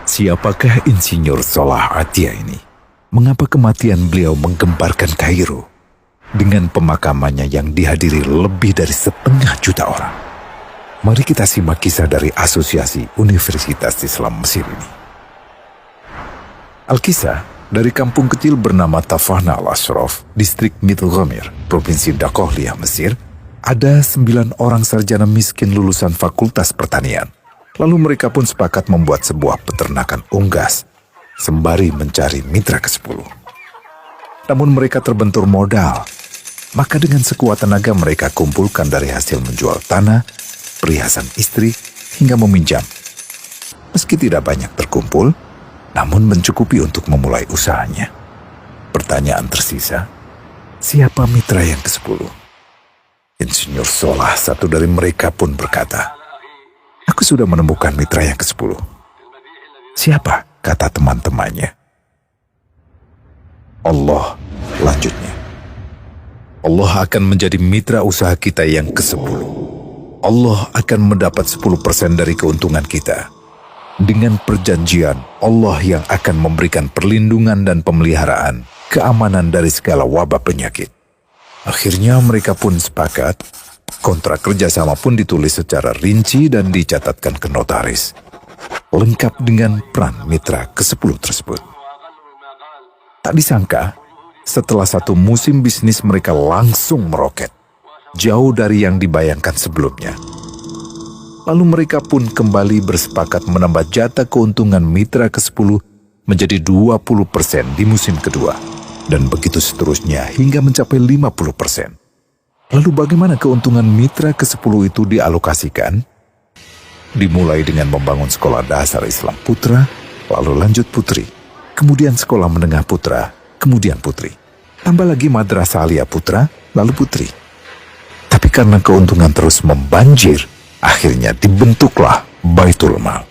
Siapakah Insinyur Solah Atia ini? Mengapa kematian beliau menggemparkan Kairo? Dengan pemakamannya yang dihadiri lebih dari 500.000 orang. Mari kita simak kisah dari Asosiasi Universitas Islam Mesir ini. Al-Kisah dari kampung kecil bernama Tafahna al-Ashraf, distrik Middle Ghamir, Provinsi Dakohliyah, Mesir, ada 9 orang sarjana miskin lulusan Fakultas Pertanian. Lalu mereka pun sepakat membuat sebuah peternakan unggas, sembari mencari mitra ke-10. Namun mereka terbentur modal, maka dengan sekuat tenaga mereka kumpulkan dari hasil menjual tanah, perhiasan istri, hingga meminjam. Meski tidak banyak terkumpul, namun mencukupi untuk memulai usahanya. Pertanyaan tersisa, siapa mitra yang ke-10? Insinyur Solah, satu dari mereka, pun berkata, "Aku sudah menemukan mitra yang ke-10. Siapa?" kata teman-temannya. "Allah," lanjutnya. "Allah akan menjadi mitra usaha kita yang ke-10. Allah akan mendapat 10% dari keuntungan kita. Dengan perjanjian, Allah yang akan memberikan perlindungan dan pemeliharaan, keamanan dari segala wabah penyakit." Akhirnya mereka pun sepakat. Kontrak kerjasama pun ditulis secara rinci dan dicatatkan ke notaris, lengkap dengan peran mitra ke-10 tersebut. Tak disangka, setelah 1 musim bisnis mereka langsung meroket, jauh dari yang dibayangkan sebelumnya. Lalu mereka pun kembali bersepakat menambah jatah keuntungan mitra ke-10 menjadi 20% di musim kedua, dan begitu seterusnya hingga mencapai 50%. Lalu bagaimana keuntungan mitra ke-10 itu dialokasikan? Dimulai dengan membangun sekolah dasar Islam putra, lalu lanjut putri, kemudian sekolah menengah putra, kemudian putri. Tambah lagi madrasah aliyah putra, lalu putri. Tapi karena keuntungan terus membanjir, akhirnya dibentuklah Baitul Mal.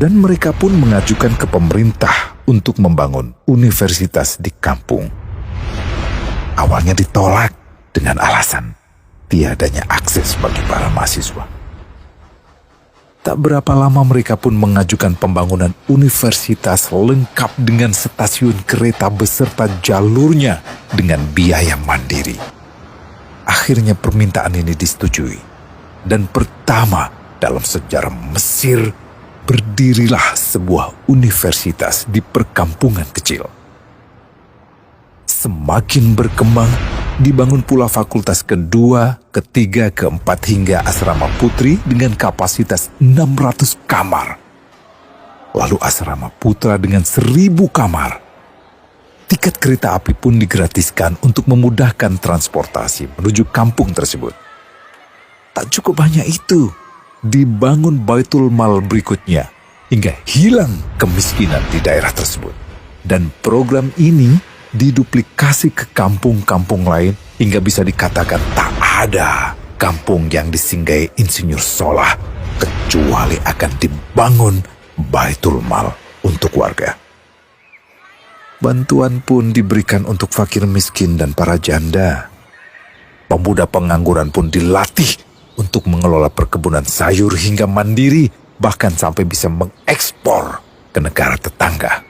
Dan mereka pun mengajukan ke pemerintah untuk membangun universitas di kampung. Awalnya ditolak dengan alasan tiadanya akses bagi para mahasiswa. Tak berapa lama mereka pun mengajukan pembangunan universitas lengkap dengan stasiun kereta beserta jalurnya dengan biaya mandiri. Akhirnya permintaan ini disetujui, dan pertama dalam sejarah Mesir berdirilah sebuah universitas di perkampungan kecil. Semakin berkembang, dibangun pula fakultas kedua, ketiga, keempat hingga asrama putri dengan kapasitas 600 kamar. Lalu asrama putra dengan 1.000 kamar. Tiket kereta api pun digratiskan untuk memudahkan transportasi menuju kampung tersebut. Tak cukup hanya itu, dibangun Baitul Mal berikutnya hingga hilang kemiskinan di daerah tersebut. Dan program ini diduplikasi ke kampung-kampung lain hingga bisa dikatakan tak ada kampung yang disinggahi Insinyur Solah kecuali akan dibangun Baitul Mal untuk warga. Bantuan pun diberikan untuk fakir miskin dan para janda. Pemuda pengangguran pun dilatih untuk mengelola perkebunan sayur hingga mandiri, bahkan sampai bisa mengekspor ke negara tetangga.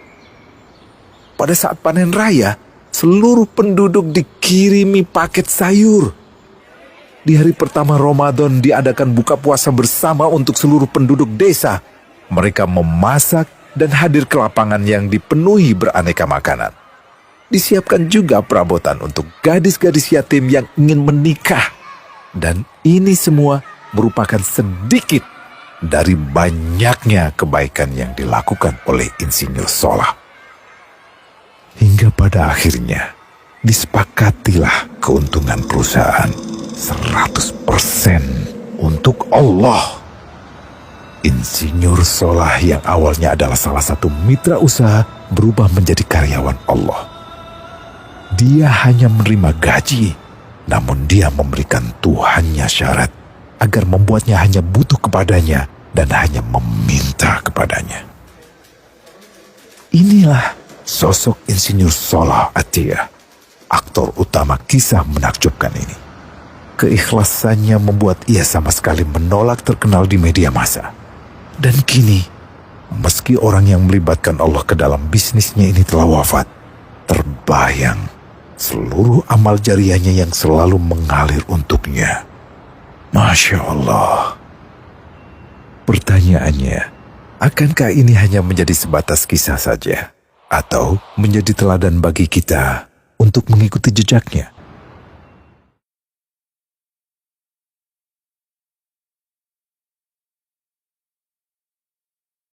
Pada saat panen raya, seluruh penduduk dikirimi paket sayur. Di hari pertama Ramadan diadakan buka puasa bersama untuk seluruh penduduk desa. Mereka memasak dan hadir ke lapangan yang dipenuhi beraneka makanan. Disiapkan juga perabotan untuk gadis-gadis yatim yang ingin menikah. Dan ini semua merupakan sedikit dari banyaknya kebaikan yang dilakukan oleh Insinyur Solah. Hingga pada akhirnya disepakatilah keuntungan perusahaan 100% untuk Allah. Insinyur Solah yang awalnya adalah salah satu mitra usaha berubah menjadi karyawan Allah. Dia hanya menerima gaji, namun dia memberikan Tuhannya syarat agar membuatnya hanya butuh kepadanya dan hanya meminta kepadanya. Inilah sosok Insinyur Solah Atia, aktor utama kisah menakjubkan ini. Keikhlasannya membuat ia sama sekali menolak terkenal di media massa. Dan kini, meski orang yang melibatkan Allah ke dalam bisnisnya ini telah wafat, terbayang seluruh amal jariahnya yang selalu mengalir untuknya. Masya Allah. Pertanyaannya, akankah ini hanya menjadi sebatas kisah saja? Atau menjadi teladan bagi kita untuk mengikuti jejaknya?